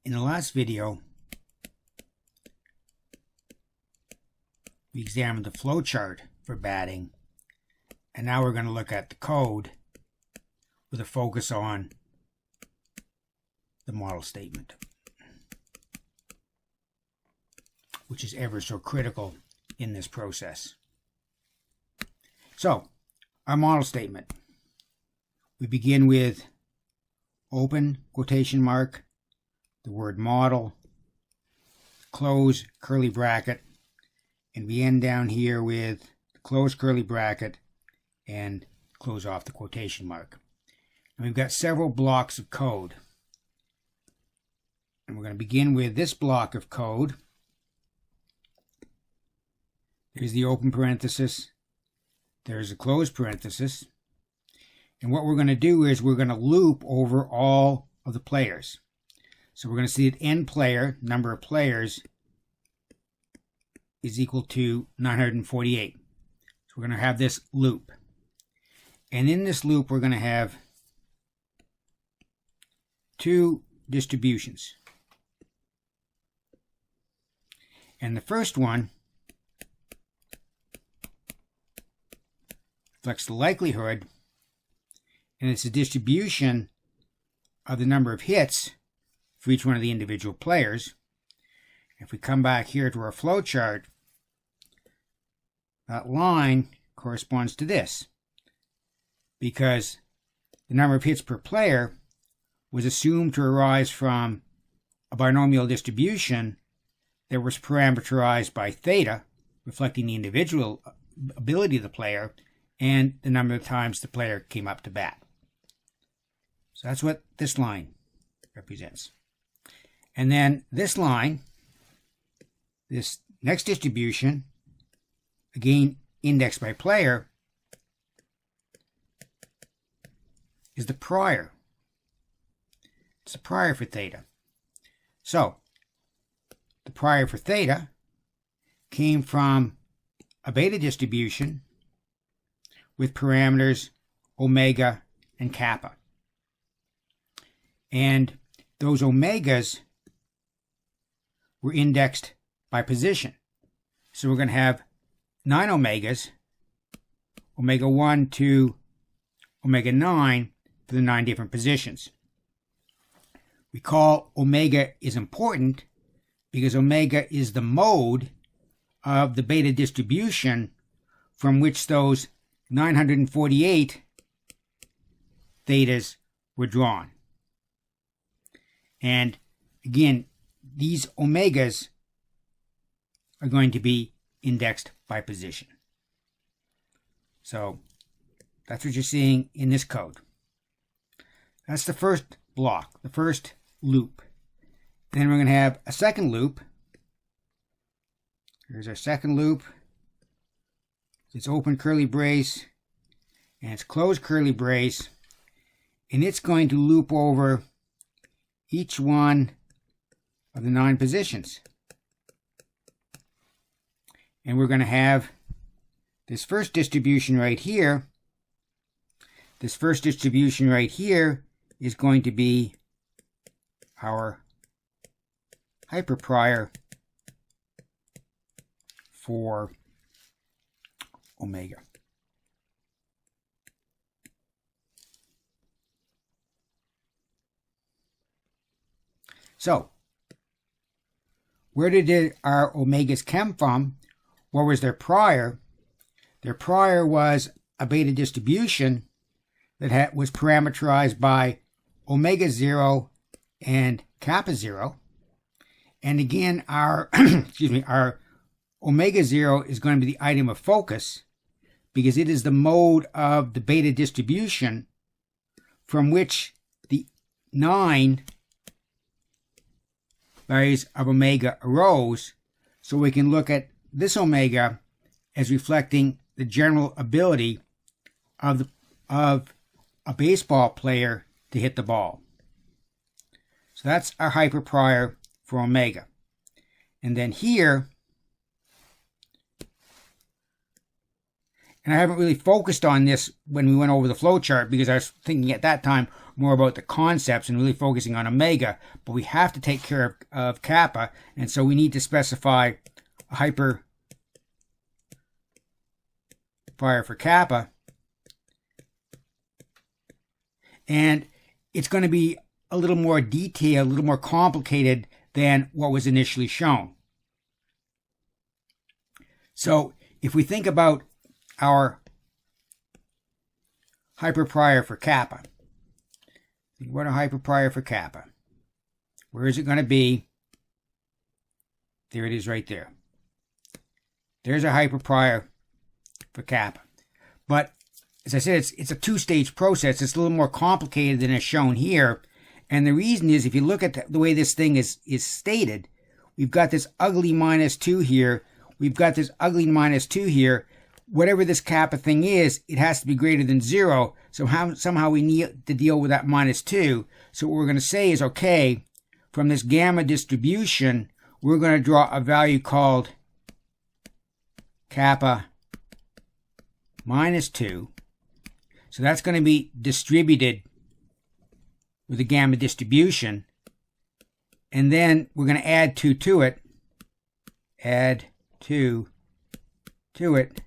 In the last video, we examined the flowchart for batting, and now we're going to look at the code with a focus on the model statement, which is ever so critical in this process. So, our model statement. We begin with open quotation mark, the word model, close curly bracket, and we end down here with close curly bracket and close off the quotation mark. And we've got several blocks of code. And we're going to begin with this block of code. There's the open parenthesis. There's a closed parenthesis. And what we're going to do is we're going to loop over all of the players. So we're going to see that n player, number of players, is equal to 948. So we're going to have this loop. And in this loop, we're going to have two distributions. And the first one reflects the likelihood, and it's a distribution of the number of hits for each one of the individual players. If we come back here to our flow chart, that line corresponds to this, because the number of hits per player was assumed to arise from a binomial distribution that was parameterized by theta, reflecting the individual ability of the player, and the number of times the player came up to bat. So that's what this line represents. And then this line, this next distribution, again indexed by player, is the prior. It's the prior for theta. So, the prior for theta came from a beta distribution with parameters omega and kappa. And those omegas were indexed by position. So we're going to have 9 omegas, omega 1 to omega 9, for the 9 different positions. Recall omega is important because omega is the mode of the beta distribution from which those 948 thetas were drawn. And again, these omegas are going to be indexed by position. So that's what you're seeing in this code. That's the first block, the first loop. And then we're going to have a second loop. Here's our second loop. It's open curly brace and it's closed curly brace, and it's going to loop over each one of the 9 positions. And we're going to have this first distribution right here. This first distribution right here is going to be our hyperprior for omega. So, where did our omegas come from? What was their prior? Their prior was a beta distribution that was parameterized by omega 0 and kappa 0. And again, our our omega 0 is going to be the item of focus because it is the mode of the beta distribution from which the 9 values of omega arose. So we can look at this omega as reflecting the general ability of a baseball player to hit the ball. So that's our hyperprior for omega. And then here, And I haven't really focused on this when we went over the flowchart because I was thinking at that time more about the concepts and really focusing on omega. But we have to take care of kappa, and so we need to specify a hyperprior for kappa. And it's going to be a little more detailed, a little more complicated than what was initially shown. So if we think about our hyperprior for kappa, think about a hyperprior for kappa. Where is it going to be? There it is right there. There's a hyperprior for kappa. But as I said, it's a two-stage process. It's a little more complicated than is shown here. And the reason is, if you look at the way this thing is stated, we've got this ugly -2 here. We've got this ugly -2 here. Whatever this kappa thing is, it has to be greater than 0. So somehow we need to deal with that -2. So what we're going to say is, okay, from this gamma distribution, we're going to draw a value called kappa -2. So that's going to be distributed with a gamma distribution. And then we're going to add 2 to it. Add 2 to it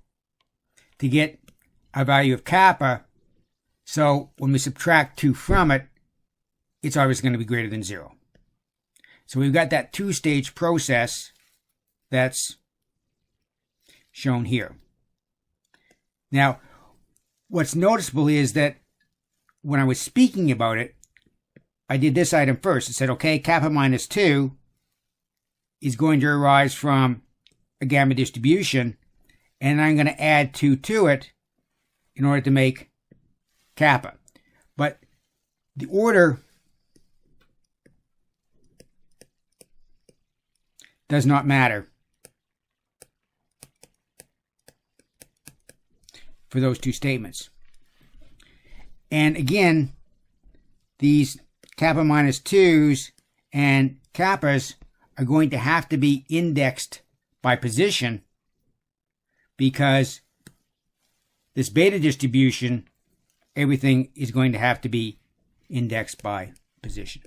to get a value of kappa. So when we subtract 2 from it, it's obviously going to be greater than 0. So we've got that two-stage process that's shown here. Now, what's noticeable is that when I was speaking about it, I did this item first. It said, okay, kappa -2 is going to arise from a gamma distribution, and I'm going to add 2 to it in order to make kappa. But the order does not matter for those two statements. And again, these kappa -2s and kappas are going to have to be indexed by position, because this beta distribution, everything is going to have to be indexed by position.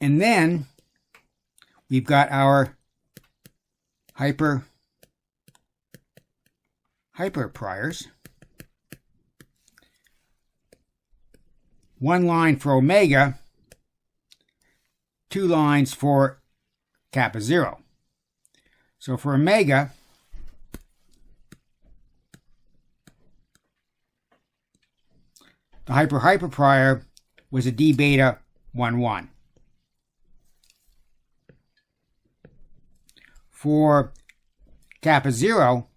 And then we've got our hyperpriors. One line for omega, 2 lines for kappa 0. So for omega, the hyperprior was a d beta 1, 1. For kappa 0,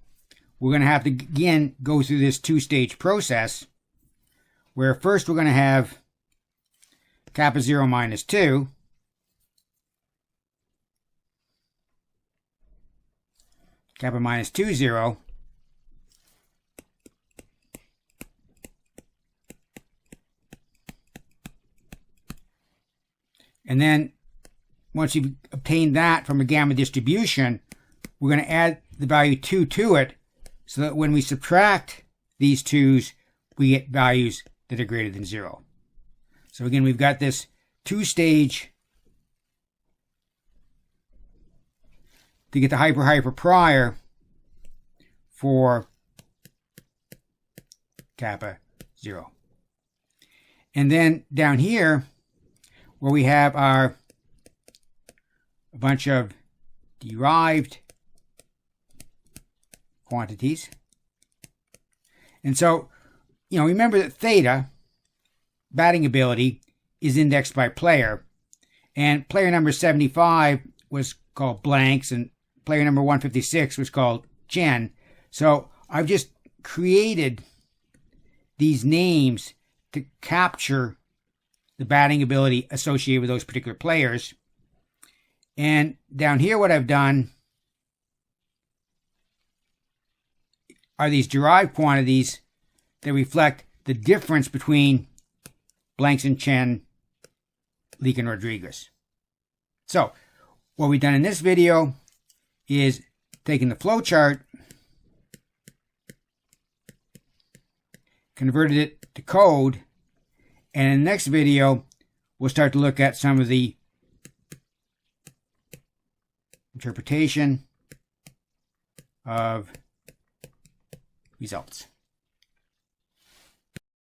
we're going to have to again go through this two-stage process, where first we're going to have kappa 0 -2, kappa -2, 0, and then once you've obtained that from a gamma distribution, we're going to add the value 2 to it, so that when we subtract these 2's, we get values that are greater than 0. So again, we've got this two-stage to get the hyperprior for kappa 0. And then down here, where we have a bunch of derived quantities. And so, remember that theta, batting ability, is indexed by player. And player number 75 was called blanks, and player number 156 was called Jen. So I've just created these names to capture the batting ability associated with those particular players. And down here, what I've done are these derived quantities that reflect the difference between blanks and Chen, Leak, and Rodriguez. So What we've done in this video is taken the flowchart, converted it to code, and in the next video we'll start to look at some of the interpretation of results.